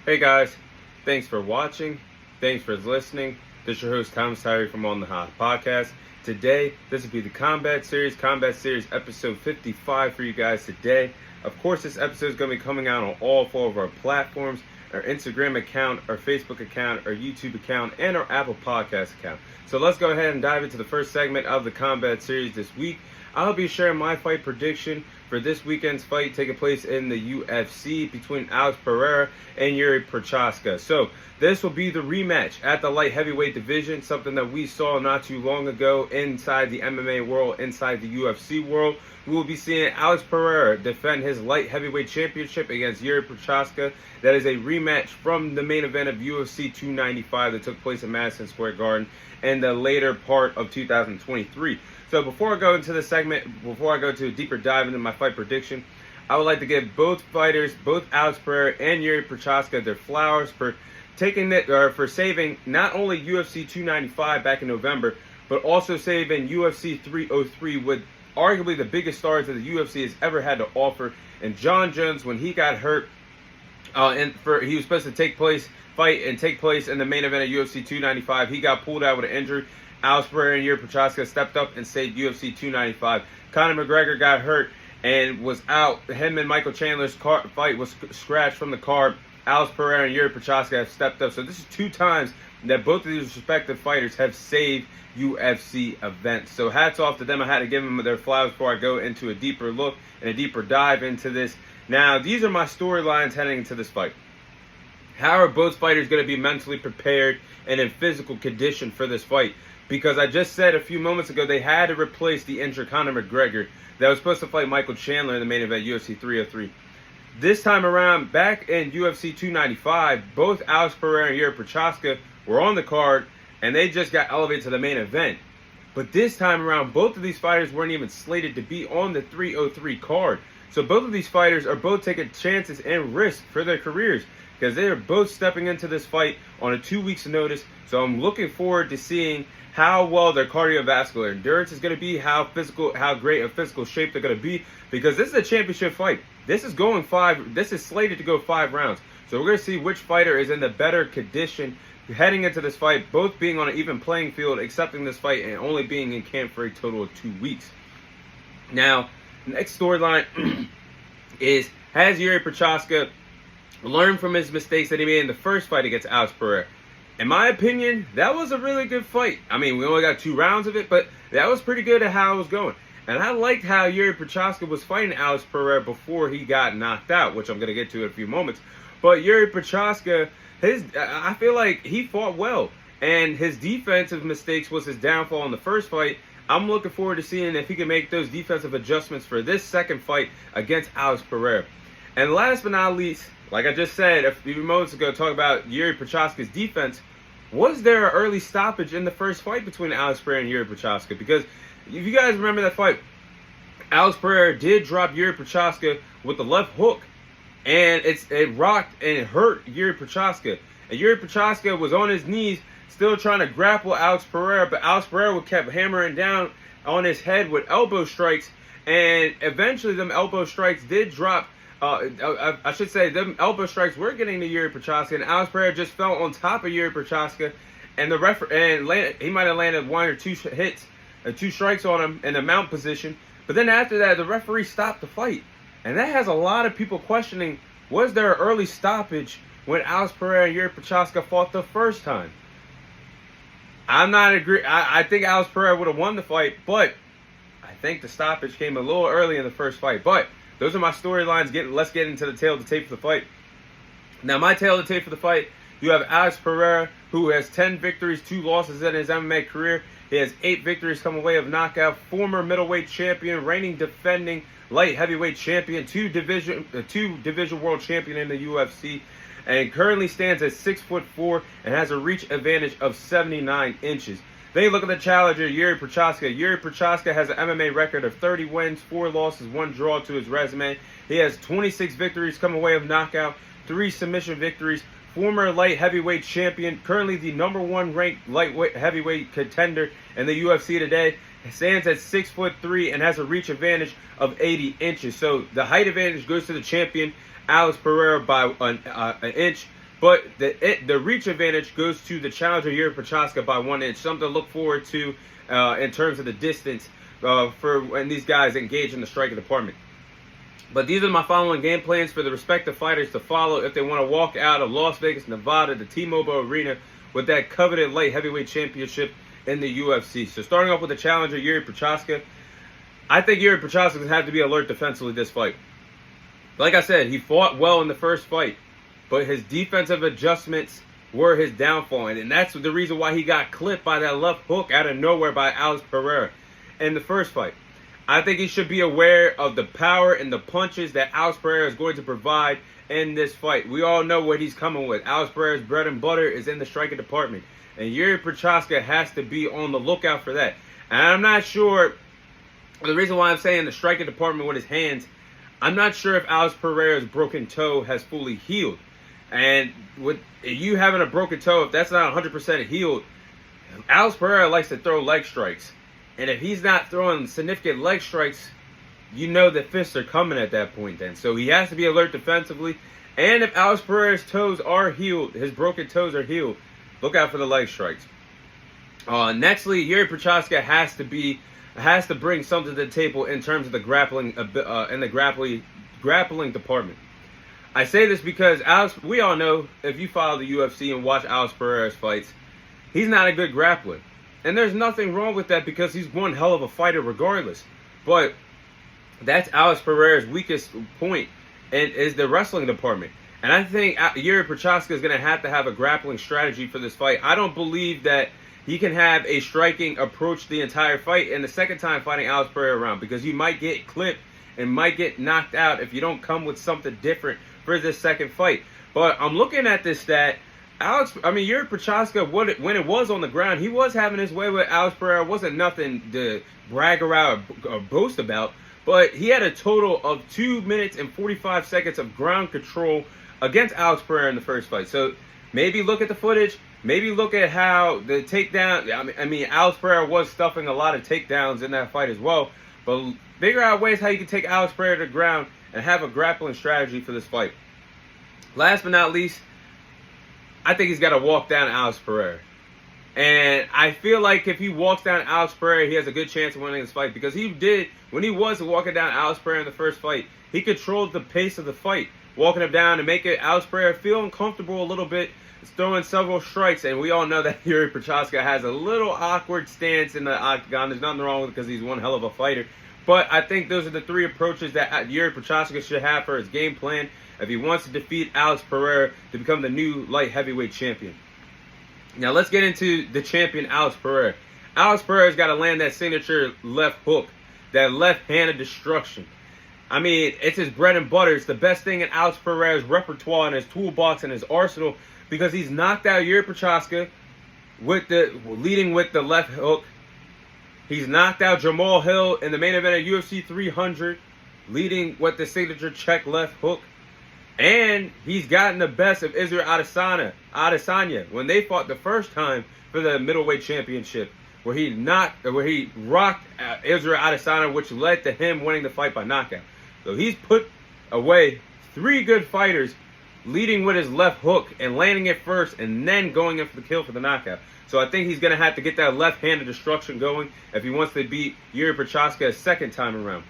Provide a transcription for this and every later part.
Hey guys, thanks for watching. Thanks for listening. This is your host Thomas Tyree from On the Hot Podcast. Today, this will be the Combat Series episode 55 for you guys today. Of course, this episode is going to be coming out on all four of our platforms: our Instagram account, our Facebook account, our YouTube account, and our Apple Podcast account. So let's go ahead and dive into the first segment of the Combat Series this week. I'll be sharing my fight prediction for this weekend's fight taking place in the UFC between Alex Pereira and Jiri Prochazka. So this will be the rematch at the light heavyweight division, something that we saw not too long ago inside the MMA world, inside the UFC world. We will be seeing Alex Pereira defend his light heavyweight championship against Jiri Prochazka. That is a rematch from the main event of UFC 295 that took place in Madison Square Garden in the later part of 2023. So before I go into the segment, before I go to a deeper dive into my fight prediction, I would like to give both fighters, both Alex Pereira and Jiri Prochazka, their flowers for for saving not only UFC 295 back in November, but also saving UFC 303 with arguably the biggest stars that the UFC has ever had to offer. And John Jones, when he got hurt, he was supposed to take place in the main event of UFC 295. He got pulled out with an injury. Alex Pereira and Jiri Prochazka stepped up and saved UFC 295. Conor McGregor got hurt and was out. Him and Michael Chandler's fight was scratched from the card. Alex Pereira and Jiri Prochazka have stepped up. So this is two times that both of these respective fighters have saved UFC events. So hats off to them. I had to give them their flowers before I go into a deeper look and a deeper dive into this. Now, these are my storylines heading into this fight. How are both fighters going to be mentally prepared and in physical condition for this fight? Because I just said a few moments ago they had to replace the injured Conor McGregor that was supposed to fight Michael Chandler in the main event, UFC 303. This time around, back in UFC 295, both Alex Pereira and Jiri Prochazka were on the card, and they just got elevated to the main event. But this time around, both of these fighters weren't even slated to be on the 303 card. So both of these fighters are both taking chances and risks for their careers, because they are both stepping into this fight on a 2 weeks notice. So I'm looking forward to seeing how well their cardiovascular endurance is going to be, how great a physical shape they're going to be, because this is a championship fight. This is slated to go 5 rounds. So we're going to see which fighter is in the better condition heading into this fight, both being on an even playing field, accepting this fight, and only being in camp for a total of 2 weeks. Now, the next storyline is, has Jiri Prochazka learned from his mistakes that he made in the first fight against Alex Pereira? In my opinion, that was a really good fight. I mean, we only got 2 rounds of it, but that was pretty good at how it was going. And I liked how Jiri Prochazka was fighting Alex Pereira before he got knocked out, which I'm going to get to in a few moments. But Jiri Prochazka, I feel like he fought well. And his defensive mistakes was his downfall in the first fight. I'm looking forward to seeing if he can make those defensive adjustments for this second fight against Alex Pereira. And last but not least, like I just said a few moments ago, talking about Jiri Prochazka's defense, was there an early stoppage in the first fight between Alex Pereira and Jiri Prochazka? Because if you guys remember that fight, Alex Pereira did drop Jiri Prochazka with the left hook, and it rocked and it hurt Jiri Prochazka. And Jiri Prochazka was on his knees, still trying to grapple Alex Pereira, but Alex Pereira kept hammering down on his head with elbow strikes, and eventually them elbow strikes did drop. I should say them elbow strikes were getting to Jiri Prochazka, and Alex Pereira just fell on top of Jiri Prochazka, and he might have landed 1 or 2 hits, 2 strikes on him in the mount position. But then after that, the referee stopped the fight, and that has a lot of people questioning: was there an early stoppage when Alex Pereira and Jiri Prochazka fought the first time? I'm not agree. I think Alex Pereira would have won the fight, but I think the stoppage came a little early in the first fight. But those are my storylines. Let's get into the tail of the tape for the fight. Now, my tail of the tape for the fight, you have Alex Pereira, who has 10 victories, 2 losses in his MMA career. He has 8 victories come away of knockout. Former middleweight champion, reigning defending light heavyweight champion, 2 division world champion in the UFC, and currently stands at 6'4" and has a reach advantage of 79 inches. Then you look at the challenger, Jiri Prochazka. Jiri Prochazka has an MMA record of 30 wins, 4 losses, 1 draw to his resume. He has 26 victories come away of knockout, 3 submission victories. Former light heavyweight champion, currently the #1 ranked lightweight heavyweight contender in the UFC today. Stands at 6'3" and has a reach advantage of 80 inches. So the height advantage goes to the champion, Alex Pereira, by an inch. But the reach advantage goes to the challenger Jiri Prochazka by 1 inch. Something to look forward to in terms of the distance for when these guys engage in the striking department. But these are my following game plans for the respective fighters to follow if they want to walk out of Las Vegas, Nevada, the T-Mobile Arena with that coveted light heavyweight championship in the UFC. So starting off with the challenger Jiri Prochazka, I think Jiri Prochazka going to have to be alert defensively this fight. Like I said, he fought well in the first fight, but his defensive adjustments were his downfall. And that's the reason why he got clipped by that left hook out of nowhere by Alex Pereira in the first fight. I think he should be aware of the power and the punches that Alex Pereira is going to provide in this fight. We all know what he's coming with. Alex Pereira's bread and butter is in the striking department. And Jiri Prochazka has to be on the lookout for that. And I'm not sure, the reason why I'm saying the striking department with his hands, I'm not sure if Alex Pereira's broken toe has fully healed. And with you having a broken toe, if that's not 100% healed, Alex Pereira likes to throw leg strikes. And if he's not throwing significant leg strikes, you know the fists are coming at that point then. So he has to be alert defensively. And if Alex Pereira's toes are healed, his broken toes are healed, look out for the leg strikes. Nextly, Jiri Prochazka has to bring something to the table in terms of the grappling grappling department. I say this because we all know, if you follow the UFC and watch Alex Pereira's fights, he's not a good grappler. And there's nothing wrong with that because he's one hell of a fighter regardless. But that's Alex Pereira's weakest point, and is the wrestling department. And I think Jiri Prochazka is going to have a grappling strategy for this fight. I don't believe that he can have a striking approach the entire fight and the second time fighting Alex Pereira around, because you might get clipped and might get knocked out if you don't come with something different for this second fight. But I'm looking at this stat. Jiri Prochazka, when it was on the ground, he was having his way with Alex Pereira. It wasn't nothing to brag around or boast about. But he had a total of 2 minutes and 45 seconds of ground control against Alex Pereira in the first fight. So maybe look at the footage. Maybe look at how the takedown. Alex Pereira was stuffing a lot of takedowns in that fight as well. But figure out ways how you can take Alex Pereira to the ground and have a grappling strategy for this fight. Last but not least, I think he's got to walk down Alex Pereira. And I feel like if he walks down Alex Pereira, he has a good chance of winning this fight. Because he did, when he was walking down Alex Pereira in the first fight, he controlled the pace of the fight, walking him down and making Alex Pereira feel uncomfortable a little bit, throwing several strikes. And we all know that Jiri Prochazka has a little awkward stance in the octagon. There's nothing wrong with it because he's one hell of a fighter. But I think those are the three approaches that Jiri Prochazka should have for his game plan if he wants to defeat Alex Pereira to become the new light heavyweight champion. Now let's get into the champion, Alex Pereira. Alex Pereira's got to land that signature left hook, that left-handed destruction. It's his bread and butter. It's the best thing in Alex Pereira's repertoire and his toolbox and his arsenal, because he's knocked out Jiri Prochazka leading with the left hook. He's knocked out Jamal Hill in the main event of UFC 300, leading with the signature check left hook. And he's gotten the best of Israel Adesanya when they fought the first time for the middleweight championship, where he rocked Israel Adesanya, which led to him winning the fight by knockout. So he's put away 3 good fighters, leading with his left hook and landing it first, and then going in for the kill for the knockout. So I think he's going to have to get that left-handed destruction going if he wants to beat Jiri Prochazka a second time around.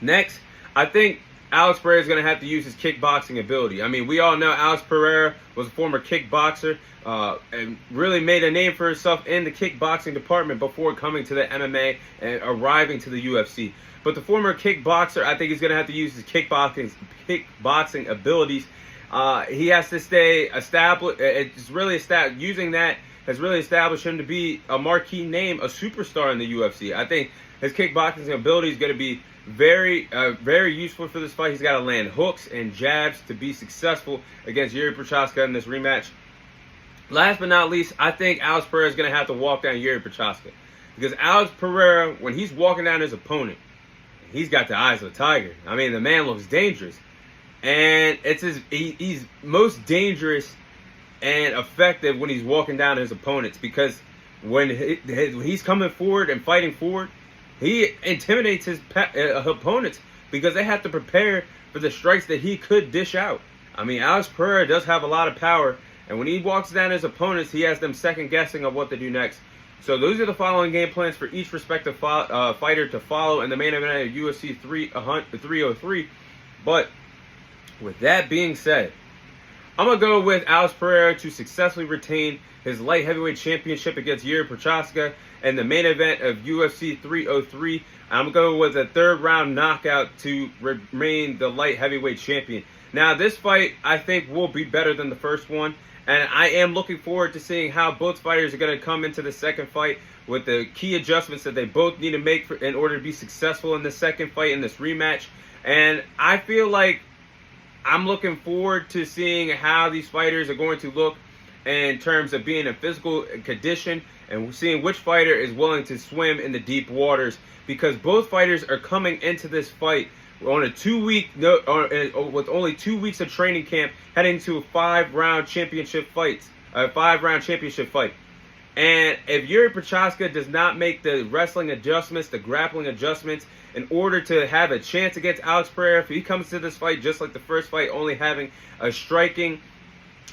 Next, I think Alex Pereira is going to have to use his kickboxing ability. We all know Alex Pereira was a former kickboxer and really made a name for himself in the kickboxing department before coming to the MMA and arriving to the UFC. But the former kickboxer, I think he's going to have to use his kickboxing abilities. He has to stay established. Using that has really established him to be a marquee name, a superstar in the UFC. I think his kickboxing ability is going to be very useful for this fight. He's got to land hooks and jabs to be successful against Jiri Prochazka in this rematch. Last but not least, I think Alex Pereira is going to have to walk down Jiri Prochazka, because Alex Pereira, when he's walking down his opponent, he's got the eyes of a tiger. The man looks dangerous, and he's most dangerous and effective when he's walking down his opponents, because when he's coming forward and fighting forward, he intimidates his opponents because they have to prepare for the strikes that he could dish out. I mean, Alex Pereira does have a lot of power, and when he walks down his opponents, he has them second guessing of what to do next. So those are the following game plans for each respective fighter to follow in the main event of UFC 303. But with that being said, I'm going to go with Alex Pereira to successfully retain his light heavyweight championship against Jiri Prochazka in the main event of UFC 303. I'm going to go with a third round knockout to remain the light heavyweight champion. Now, this fight, I think, will be better than the first one. And I am looking forward to seeing how both fighters are going to come into the second fight with the key adjustments that they both need to make in order to be successful in the second fight in this rematch. And I feel like I'm looking forward to seeing how these fighters are going to look in terms of being in physical condition and seeing which fighter is willing to swim in the deep waters, because both fighters are coming into this fight on a 2-week with only 2 weeks of training camp, heading to a 5-round championship fight. And if Jiri Prochazka does not make the wrestling adjustments, the grappling adjustments, in order to have a chance against Alex Pereira, if he comes to this fight just like the first fight, only having a striking,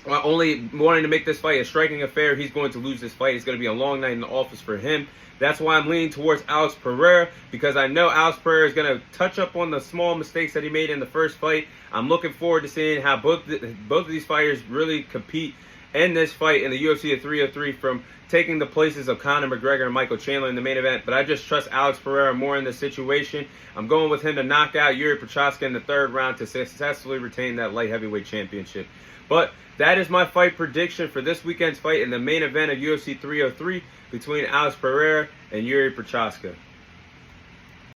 only wanting to make this fight a striking affair, he's going to lose this fight. It's going to be a long night in the office for him. That's why I'm leaning towards Alex Pereira, because I know Alex Pereira is going to touch up on the small mistakes that he made in the first fight. I'm looking forward to seeing how both of these fighters really compete in this fight in the UFC 303, from taking the places of Conor McGregor and Michael Chandler in the main event. But I just trust Alex Pereira more in this situation. I'm going with him to knock out Jiri Prochazka in the third round to successfully retain that light heavyweight championship. But that is my fight prediction for this weekend's fight in the main event of UFC 303 between Alex Pereira and Jiri Prochazka.